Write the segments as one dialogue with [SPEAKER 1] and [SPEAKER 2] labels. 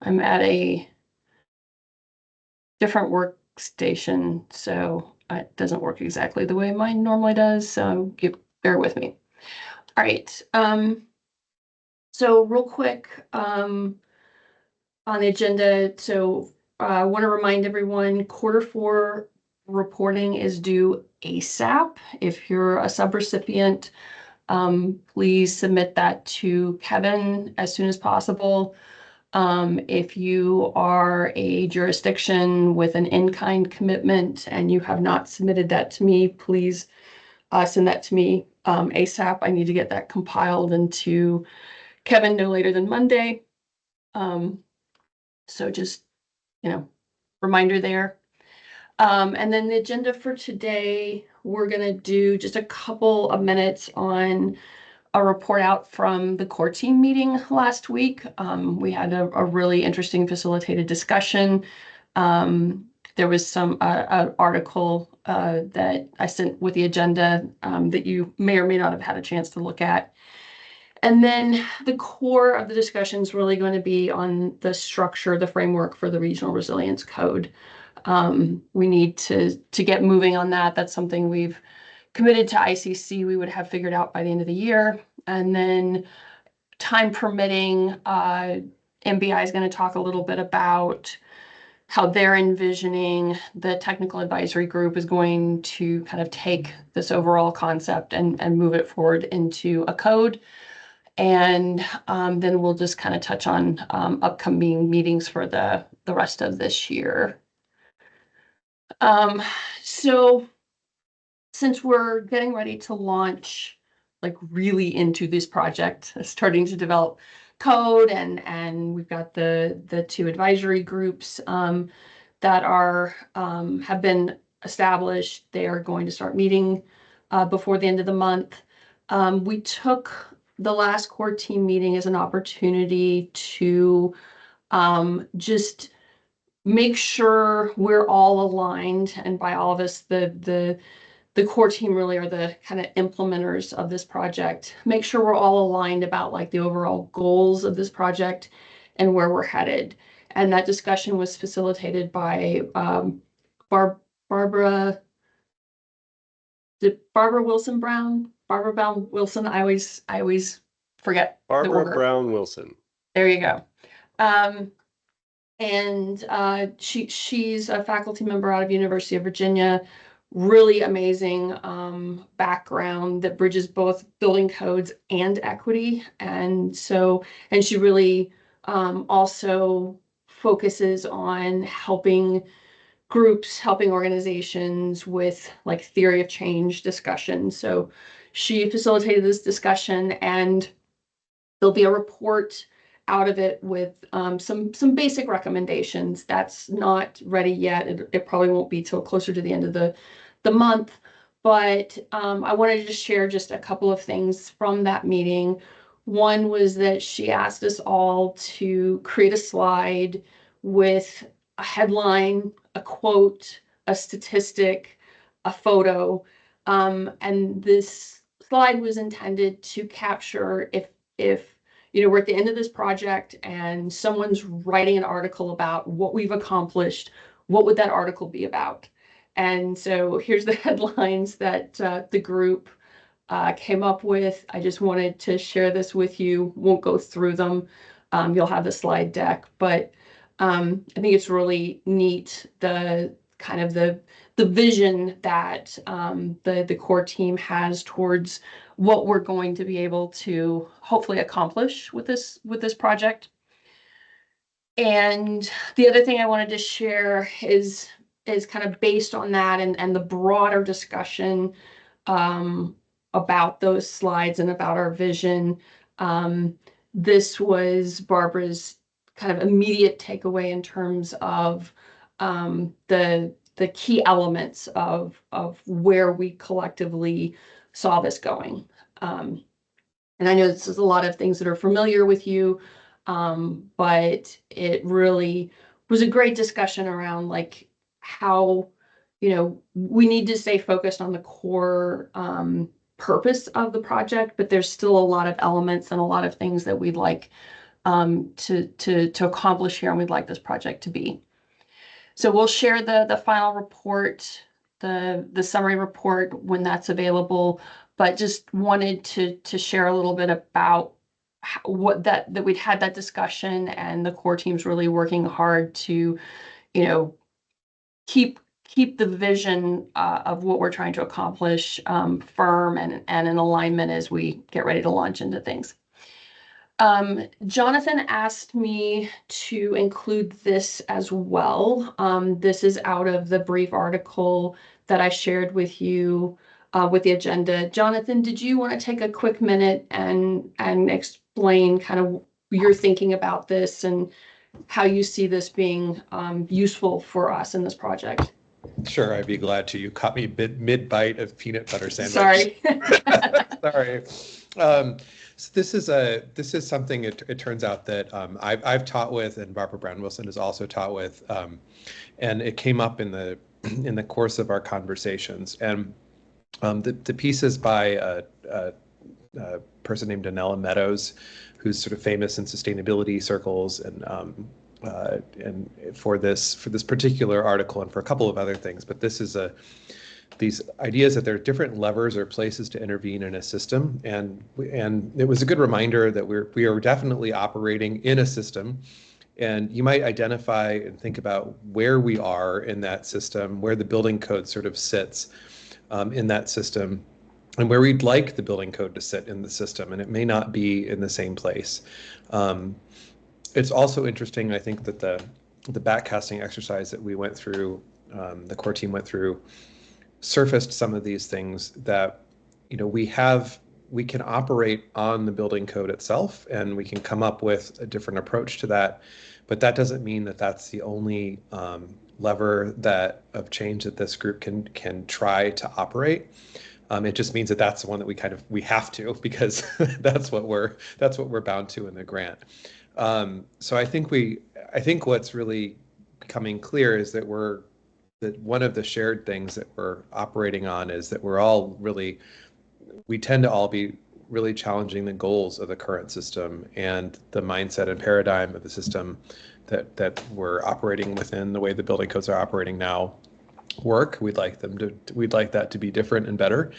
[SPEAKER 1] I'm at a different workstation, so it doesn't work exactly the way mine normally does, so bear with me. All right, so real quick, on the agenda, so I want to remind everyone, Q4 reporting is due ASAP. If you're a subrecipient, please submit that to Kevin as soon as possible. If you are a jurisdiction with an in-kind commitment and you have not submitted that to me, please send that to me ASAP. I need to get that compiled into Kevin no later than Monday. So just, reminder there. And then the agenda for today, we're going to do just a couple of minutes on a report out from the core team meeting last week. We had a really interesting facilitated discussion. There was some article that I sent with the agenda that you may or may not have had a chance to look at. And then the core of the discussion is really going to be on the structure, the framework for the Regional Resilience Code. We need to get moving on that. That's something we've committed to ICC we would have figured out by the end of the year. And then time permitting, MBI is going to talk a little bit about how they're envisioning the technical advisory group is going to kind of take this overall concept and move it forward into a code. And then we'll just kind of touch on upcoming meetings for the rest of this year. So since we're getting ready to launch like really into this project, starting to develop code, and we've got the two advisory groups that are have been established. They are going to start meeting before the end of the month. We took the last core team meeting as an opportunity to just make sure we're all aligned, and by all of us, the core team really are the kind of implementers of this project. Make sure we're all aligned about like the overall goals of this project and where we're headed. And that discussion was facilitated by Barbara Wilson Brown. Barbara Brown Wilson. I always forget.
[SPEAKER 2] Barbara Brown Wilson.
[SPEAKER 1] There you go. And she's a faculty member out of University of Virginia. Really amazing background that bridges both building codes and equity. And she really also focuses on helping groups, helping organizations with like theory of change discussion. So she facilitated this discussion, and there'll be a report out of it with some basic recommendations. That's not ready yet. It probably won't be till closer to the end of the month, but I wanted to just share just a couple of things from that meeting. One was that she asked us all to create a slide with a headline, a quote, a statistic, a photo, and this slide was intended to capture if we're at the end of this project and someone's writing an article about what we've accomplished, what would that article be about? And so here's the headlines that the group came up with. I just wanted to share this with you. Won't go through them. You'll have the slide deck, but I think it's really neat, the kind of the vision that the core team has towards what we're going to be able to hopefully accomplish with this project. And the other thing I wanted to share is kind of based on that and the broader discussion about those slides and about our vision. This was Barbara's kind of immediate takeaway in terms of the key elements of where we collectively saw this going. And I know this is a lot of things that are familiar with you, but it really was a great discussion around like how, we need to stay focused on the core purpose of the project, but there's still a lot of elements and a lot of things that we'd like to accomplish here, and we'd like this project to be. So we'll share the final report, the summary report when that's available, but just wanted to share a little bit about what that we'd had that discussion, and the core team's really working hard to, keep the vision of what we're trying to accomplish firm and in alignment as we get ready to launch into things. Jonathan asked me to include this as well. This is out of the brief article that I shared with you with the agenda. Jonathan, did you want to take a quick minute and explain kind of your thinking about this and how you see this being useful for us in this project?
[SPEAKER 2] Sure, I'd be glad to. You caught me mid-bite of peanut butter sandwich.
[SPEAKER 1] Sorry.
[SPEAKER 2] Sorry. So this is something it turns out that I've taught with, and Barbara Brown Wilson has also taught with, and it came up in the course of our conversations. And the piece is by a person named Donella Meadows, who's sort of famous in sustainability circles, and for this particular article and for a couple of other things. But this is these ideas that there are different levers or places to intervene in a system, and it was a good reminder that we are definitely operating in a system, and you might identify and think about where we are in that system, where the building code sort of sits in that system, and where we'd like the building code to sit in the system, and it may not be in the same place. It's also interesting, I think, that the backcasting exercise that we went through, the core team went through, surfaced some of these things that we can operate on the building code itself, and we can come up with a different approach to that, but that doesn't mean that that's the only lever of change that this group can try to operate. It just means that that's the one that we have to, because that's what we're bound to in the grant. So I think what's really becoming clear is that one of the shared things that we're operating on is that we tend to all be really challenging the goals of the current system and the mindset and paradigm of the system that we're operating within. The way the building codes are operating now work. We'd like that to be different and better.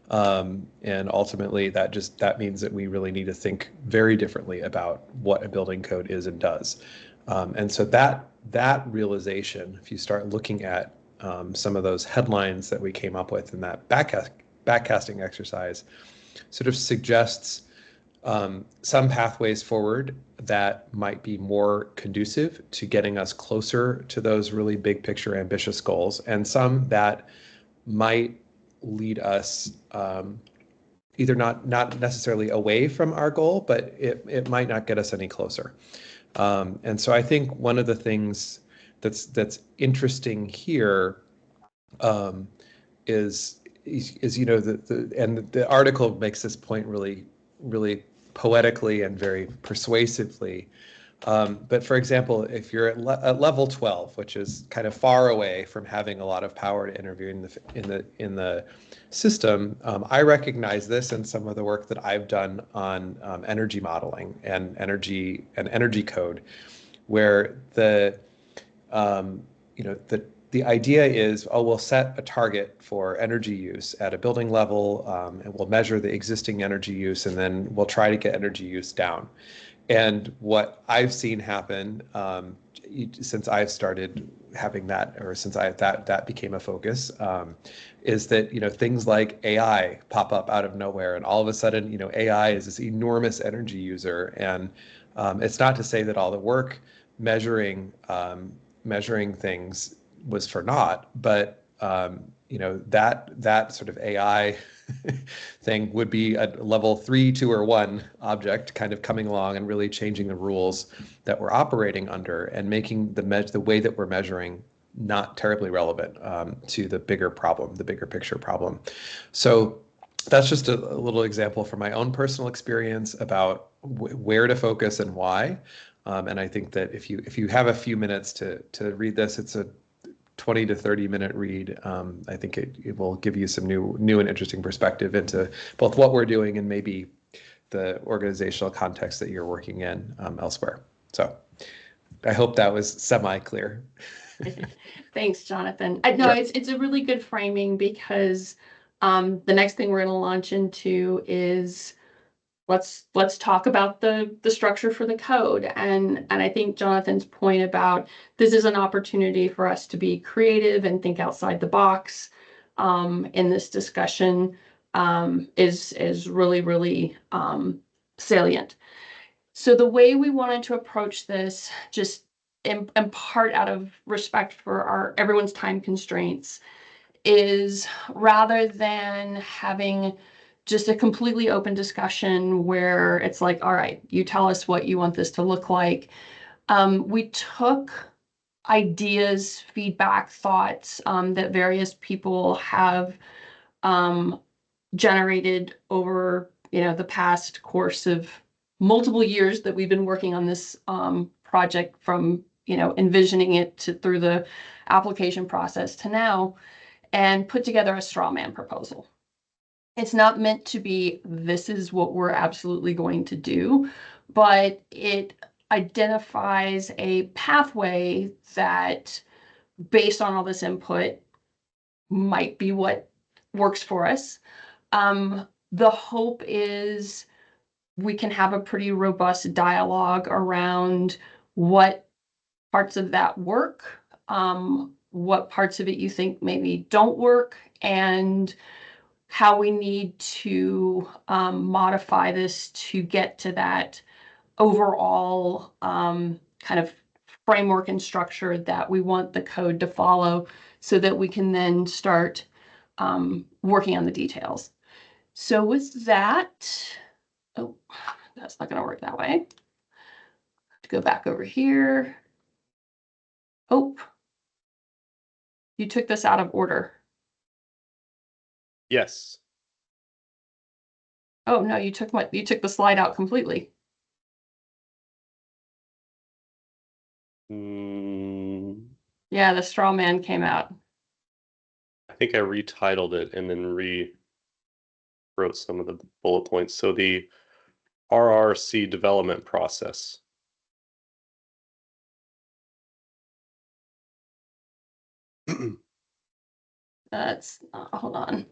[SPEAKER 2] And ultimately that means that we really need to think very differently about what a building code is and does. And so that realization, if you start looking at some of those headlines that we came up with in that backcasting exercise, sort of suggests some pathways forward that might be more conducive to getting us closer to those really big picture ambitious goals, and some that might lead us either not necessarily away from our goal, but it might not get us any closer. And so I think one of the things that's interesting here is the article makes this point really poetically and very persuasively. But for example, if you're at level 12, which is kind of far away from having a lot of power to intervene in the system, I recognize this in some of the work that I've done on energy modeling and energy code, where the idea is, we'll set a target for energy use at a building level, and we'll measure the existing energy use, and then we'll try to get energy use down. And what I've seen happen since I've started having that, or since that became a focus, is that things like AI pop up out of nowhere, and all of a sudden AI is this enormous energy user. And it's not to say that all the work measuring things was for naught, but that sort of AI thing would be a level 3, 2, or 1 object kind of coming along and really changing the rules that we're operating under, and making the way that we're measuring not terribly relevant to the bigger problem, the bigger picture problem. So that's just a little example from my own personal experience about where to focus and why. And I think that if you have a few minutes to read this, it's a 20 to 30 minute read. I think it will give you some new and interesting perspective into both what we're doing and maybe the organizational context that you're working in elsewhere. So I hope that was semi-clear.
[SPEAKER 1] Thanks, Jonathan. No,
[SPEAKER 2] Sure.
[SPEAKER 1] it's a really good framing because the next thing we're going to launch into is let's talk about the structure for the code. And I think Jonathan's point about this is an opportunity for us to be creative and think outside the box in this discussion is really, really salient. So the way we wanted to approach this, just in part out of respect for everyone's time constraints, is rather than having just a completely open discussion where it's like, all right, you tell us what you want this to look like. We took ideas, feedback, thoughts that various people have generated over the past course of multiple years that we've been working on this project, from envisioning it through the application process to now, and put together a straw man proposal. It's not meant to be, this is what we're absolutely going to do, but it identifies a pathway that, based on all this input, might be what works for us. The hope is we can have a pretty robust dialogue around what parts of that work, what parts of it you think maybe don't work, and how we need to modify this to get to that overall kind of framework and structure that we want the code to follow, so that we can then start working on the details. So with that, oh, that's not going to work that way. To go back over here. Oh, you took this out of order.
[SPEAKER 3] Yes.
[SPEAKER 1] Oh no, you took the slide out completely. Yeah, the straw man came out.
[SPEAKER 3] I think I retitled it and then rewrote some of the bullet points. So the RRC development process.
[SPEAKER 1] That's hold on.